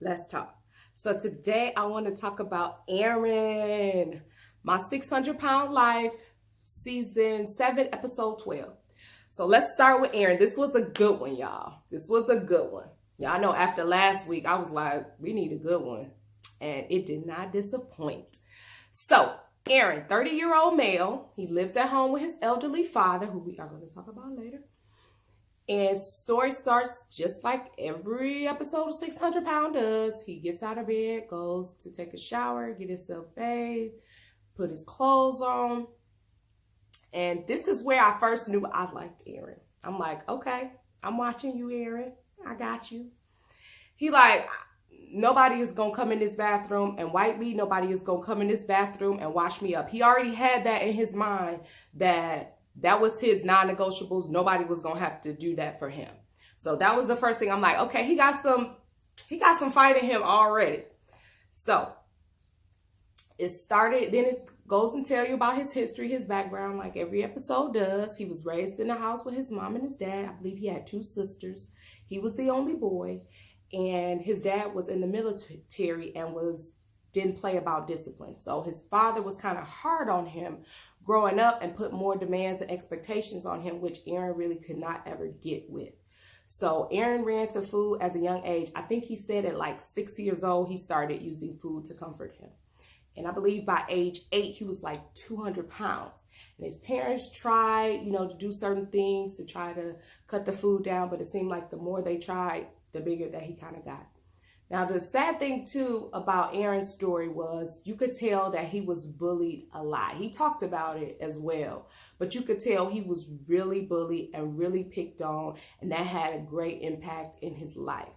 Let's talk. So today I want to talk about Aaron, my 600-pound life, season 7, episode 12. So let's start with Aaron. This was a good one, y'all. This was a good one. Y'all know after last week, I was like, we need a good one. And it did not disappoint. So Aaron, 30-year-old male. He lives at home with his elderly father, who we are going to talk about later. And story starts just like every episode of 600 Pound does. He gets out of bed, goes to take a shower, get himself bathed, put his clothes on. And this is where I first knew I liked Aaron. I'm like, okay, I'm watching you, Aaron. I got you. He like, nobody is going to come in this bathroom and wipe me. Nobody is going to come in this bathroom and wash me up. He already had that in his mind that was his non-negotiables. Nobody was going to have to do that for him. So that was the first thing. I'm like, okay, he got some fight in him already. So it started, then it goes and tell you about his history, his background, like every episode does. He was raised in a house with his mom and his dad. I believe he had 2 sisters. He was the only boy, and his dad was in the military and didn't play about discipline. So his father was kind of hard on him growing up and put more demands and expectations on him, which Aaron really could not ever get with. So Aaron ran to food as a young age. I think he said at like 6 years old, he started using food to comfort him. And I believe by age 8, he was like 200 pounds. And his parents tried, to do certain things to try to cut the food down. But it seemed like the more they tried, the bigger that he kind of got. Now, the sad thing, too, about Aaron's story was you could tell that he was bullied a lot. He talked about it as well, but you could tell he was really bullied and really picked on, and that had a great impact in his life.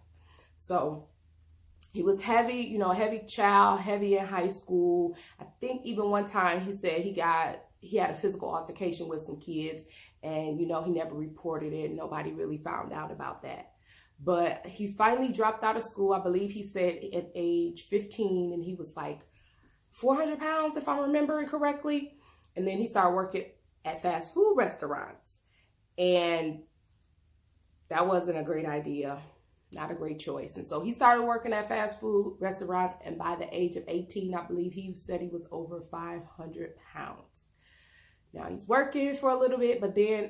So he was heavy, heavy child, heavy in high school. I think even one time he said he had a physical altercation with some kids, and, he never reported it. Nobody really found out about that. But he finally dropped out of school, I believe he said at age 15, and he was like 400 pounds, if I'm remembering correctly. And then he started working at fast food restaurants. And that wasn't a great idea, not a great choice. And so he started working at fast food restaurants, and by the age of 18, I believe he said he was over 500 pounds. Now, he's working for a little bit, but then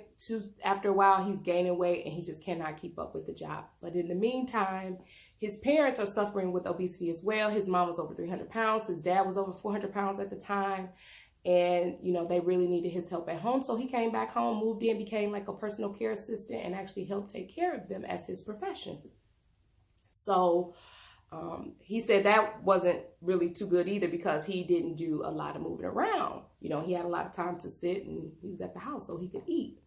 after a while, he's gaining weight and he just cannot keep up with the job. But in the meantime, his parents are suffering with obesity as well. His mom was over 300 pounds. His dad was over 400 pounds at the time. And, they really needed his help at home. So he came back home, moved in, became like a personal care assistant, and actually helped take care of them as his profession. So he said that wasn't really too good either because he didn't do a lot of moving around. He had a lot of time to sit, and he was at the house so he could eat.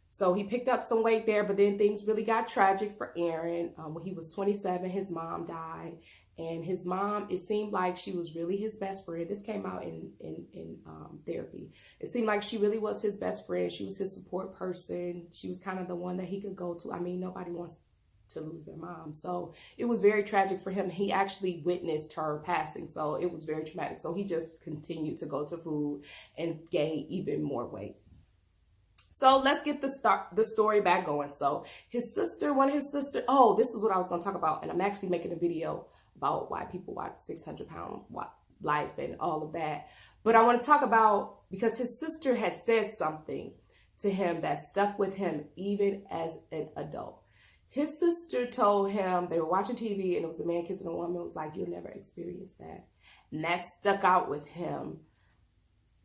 So he picked up some weight there, but then things really got tragic for Aaron. When he was 27, his mom died. And his mom, it seemed like she was really his best friend. This came out in therapy. It seemed like she really was his best friend. She was his support person. She was kind of the one that he could go to. I mean, nobody wants to lose their mom. So it was very tragic for him. He actually witnessed her passing. So it was very traumatic. So he just continued to go to food and gain even more weight. So let's get the story back going. So one of his sisters, this is what I was going to talk about. And I'm actually making a video about why people watch 600 Pound Life and all of that. But I want to talk about, because his sister had said something to him that stuck with him even as an adult. His sister told him, they were watching TV and it was a man kissing a woman. It was like, you'll never experience that. And that stuck out with him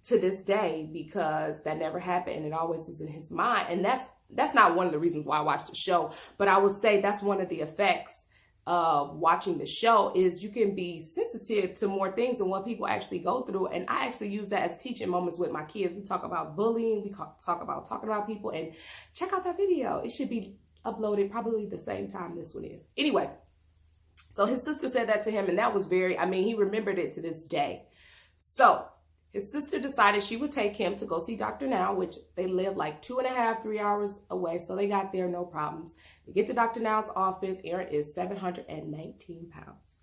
to this day because that never happened and it always was in his mind. And that's not one of the reasons why I watched the show, but I would say that's one of the effects of watching the show is you can be sensitive to more things than what people actually go through. And I actually use that as teaching moments with my kids. We talk about bullying, we talk about talking about people, and check out that video. It should be uploaded probably the same time this one is. Anyway, so his sister said that to him, and that was he remembered it to this day. So his sister decided she would take him to go see Dr. Now, which they live like 2.5, 3 hours away. So they got there, no problems. They get to Dr. Now's office. Aaron is 719 pounds.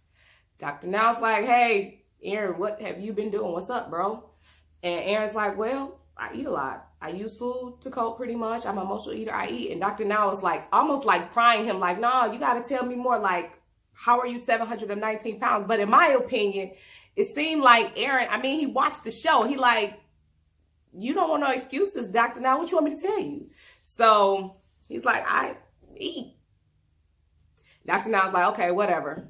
Dr. Now's like, hey, Aaron, what have you been doing? What's up, bro? And Aaron's like, well, I eat a lot. I use food to cope pretty much. I'm an emotional eater. I eat. And Dr. Now is like, almost like prying him like, no, you got to tell me more. Like, how are you 719 pounds? But in my opinion, it seemed like Aaron, I mean, he watched the show. He like, you don't want no excuses, Dr. Now, what you want me to tell you? So he's like, I eat. Dr. Now's like, okay, whatever.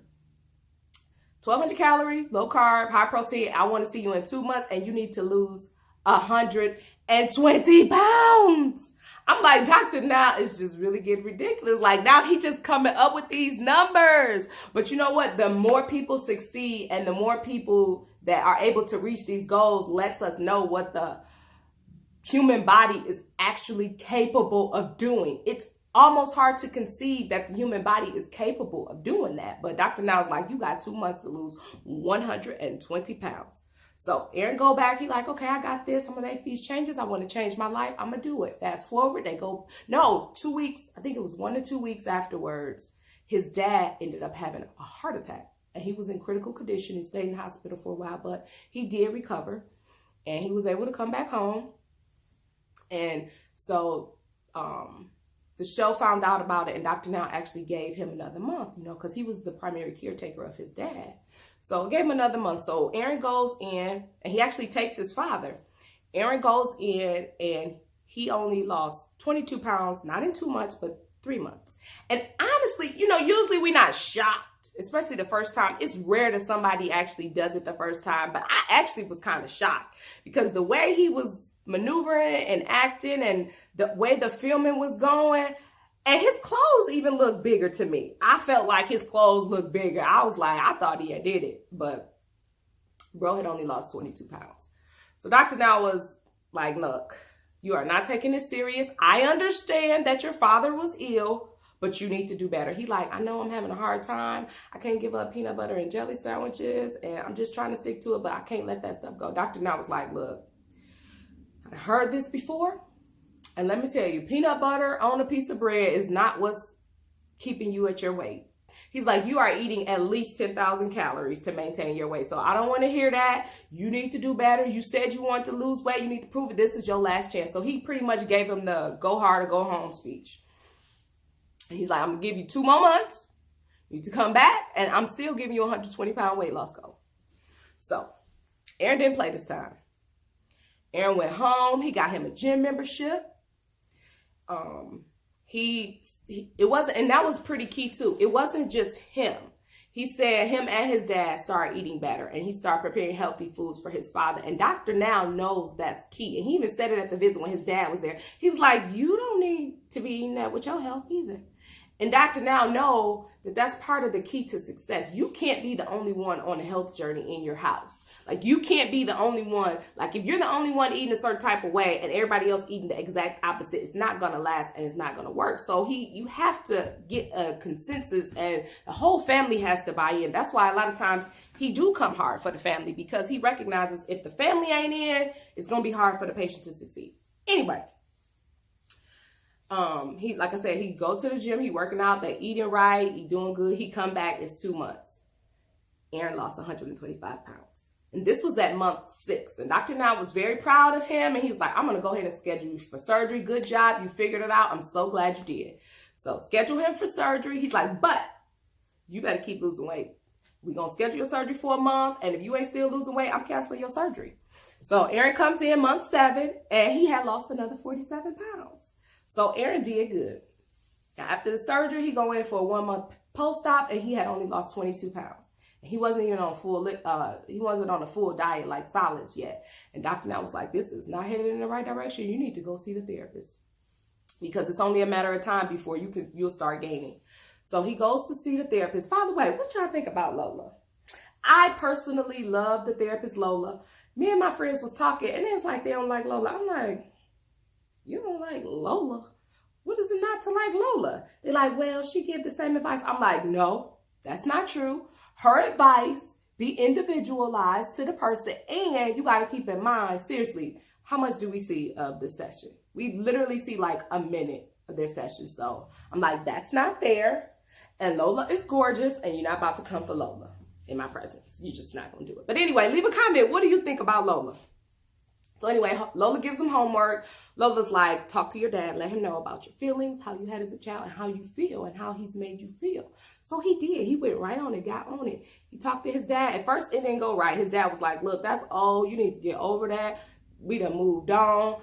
1,200 calories, low carb, high protein. I want to see you in 2 months and you need to lose 120 pounds. I'm like, Dr. Now is just really getting ridiculous. Like now he just coming up with these numbers. But you know what? The more people succeed and the more people that are able to reach these goals lets us know what the human body is actually capable of doing. It's almost hard to conceive that the human body is capable of doing that. But Dr. Now is like, you got 2 months to lose 120 pounds. So Aaron go back. He like, okay, I got this. I'm going to make these changes. I want to change my life. I'm going to do it. Fast forward. They go, no, 2 weeks. I think it was 1 to 2 weeks afterwards. His dad ended up having a heart attack and he was in critical condition. He stayed in the hospital for a while, but he did recover and he was able to come back home. And so, the show found out about it and Dr. Now actually gave him another month, you know, because he was the primary caretaker of his dad. So it gave him another month. So Aaron goes in and he actually takes his father. Aaron goes in and he only lost 22 pounds, not in 2 months, but 3 months. And honestly, you know, usually we're not shocked, especially the first time. It's rare that somebody actually does it the first time, but I actually was kind of shocked because the way he was maneuvering and acting and the way the filming was going, and his clothes even looked bigger to me. I felt like his clothes looked bigger. I was like, I thought he had did it, but bro had only lost 22 pounds. So Dr. Now was like, look, you are not taking this serious. I understand that your father was ill, but you need to do better. He like, I know I'm having a hard time. I can't give up peanut butter and jelly sandwiches, and I'm just trying to stick to it, but I can't let that stuff go. Dr. Now was like, look, I heard this before, and let me tell you, peanut butter on a piece of bread is not what's keeping you at your weight. He's like, you are eating at least 10,000 calories to maintain your weight. So I don't want to hear that. You need to do better. You said you want to lose weight. You need to prove it. This is your last chance. So he pretty much gave him the go hard or go home speech. And he's like, I'm going to give you 2 more months. You need to come back, and I'm still giving you a 120-pound weight loss goal. So Aaron didn't play this time. Aaron went home. He got him a gym membership. It wasn't, and that was pretty key too. It wasn't just him. He said him and his dad started eating better, and he started preparing healthy foods for his father. And Dr. Now knows that's key. And he even said it at the visit when his dad was there. He was like, you don't need to be eating that with your health either. And Dr. Now know that that's part of the key to success. You can't be the only one on a health journey in your house. Like, you can't be the only one. Like, if you're the only one eating a certain type of way and everybody else eating the exact opposite, it's not going to last and it's not going to work. So you have to get a consensus, and the whole family has to buy in. That's why a lot of times he do come hard for the family, because he recognizes if the family ain't in, it's going to be hard for the patient to succeed. Anyway. He, like I said, he go to the gym, he working out, they eating right, he doing good. He come back, it's 2 months. Aaron lost 125 pounds. And this was at month 6. And Dr. Now was very proud of him. And he's like, I'm going to go ahead and schedule you for surgery. Good job. You figured it out. I'm so glad you did. So schedule him for surgery. He's like, but you better keep losing weight. We're going to schedule your surgery for a month. And if you ain't still losing weight, I'm canceling your surgery. So Aaron comes in month 7, and he had lost another 47 pounds. So Aaron did good. Now, after the surgery, he go in for a 1-month post-op, and he had only lost 22 pounds. And he wasn't even on he wasn't on a full diet like solids yet. And Dr. Now was like, this is not headed in the right direction. You need to go see the therapist, because it's only a matter of time before you'll start gaining. So he goes to see the therapist. By the way, what y'all think about Lola? I personally love the therapist Lola. Me and my friends was talking, and it's like they don't like Lola. I'm like, you don't like Lola? What is it not to like Lola? They're like, well, she give the same advice. I'm like, no, that's not true. Her advice be individualized to the person, and you got to keep in mind, seriously, how much do we see of this session? We literally see like a minute of their session. So I'm like, that's not fair. And Lola is gorgeous, and you're not about to come for Lola in my presence. You're just not going to do it. But anyway, leave a comment. What do you think about Lola? So anyway, Lola gives him homework. Lola's like, talk to your dad. Let him know about your feelings, how you had as a child, and how you feel, and how he's made you feel. So he did. He went right on it, got on it. He talked to his dad. At first, it didn't go right. His dad was like, look, that's old. You need to get over that. We done moved on.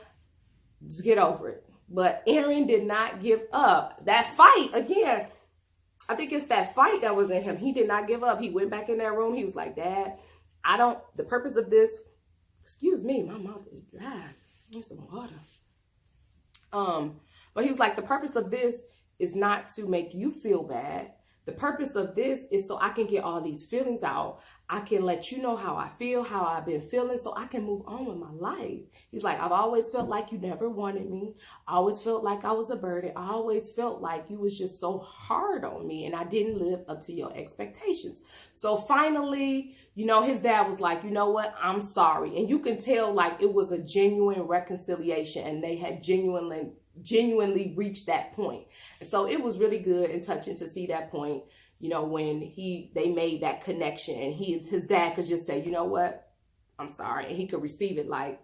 Just get over it. But Aaron did not give up. That fight, again, I think it's that fight that was in him. He did not give up. He went back in that room. He was like, Dad, the purpose of this, excuse me, my mouth is dry. Need some water. But he was like, the purpose of this is not to make you feel bad. The purpose of this is so I can get all these feelings out. I can let you know how I feel, how I've been feeling, so I can move on with my life. He's like, I've always felt like you never wanted me. I always felt like I was a burden. I always felt like you was just so hard on me and I didn't live up to your expectations. So finally, his dad was like, you know what? I'm sorry. And you can tell like it was a genuine reconciliation and they had genuinely reached that point. And so it was really good and touching to see that point, when they made that connection and his dad could just say, you know what, I'm sorry. And he could receive it like,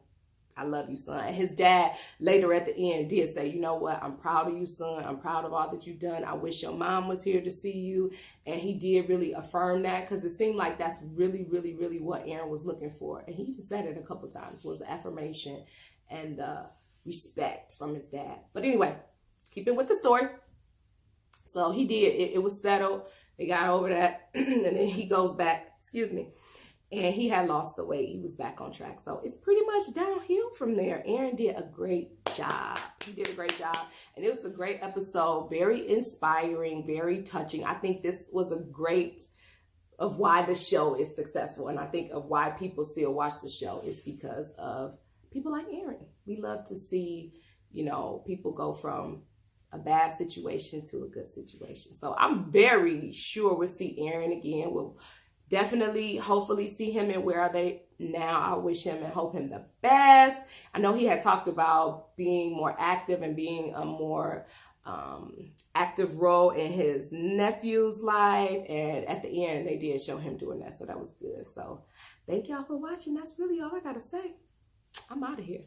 I love you, son. And his dad later at the end did say, you know what, I'm proud of you, son. I'm proud of all that you've done. I wish your mom was here to see you. And he did really affirm that because it seemed like that's really, really, really what Aaron was looking for. And he even said it a couple of times, was the affirmation and the respect from his dad. But anyway, keeping with the story. So he did. It was settled. They got over that. And then he goes back, and he had lost the weight. He was back on track. So it's pretty much downhill from there. Aaron did a great job. He did a great job. And it was a great episode. Very inspiring, very touching. I think this was a great of why the show is successful. And I think of why people still watch the show is because of people like Aaron. We love to see, people go from a bad situation to a good situation. So I'm very sure we'll see Aaron again. We'll definitely, hopefully see him in Where Are They Now. I wish him and hope him the best. I know he had talked about being more active and being a more active role in his nephew's life. And at the end, they did show him doing that. So that was good. So thank y'all for watching. That's really all I got to say. I'm out of here.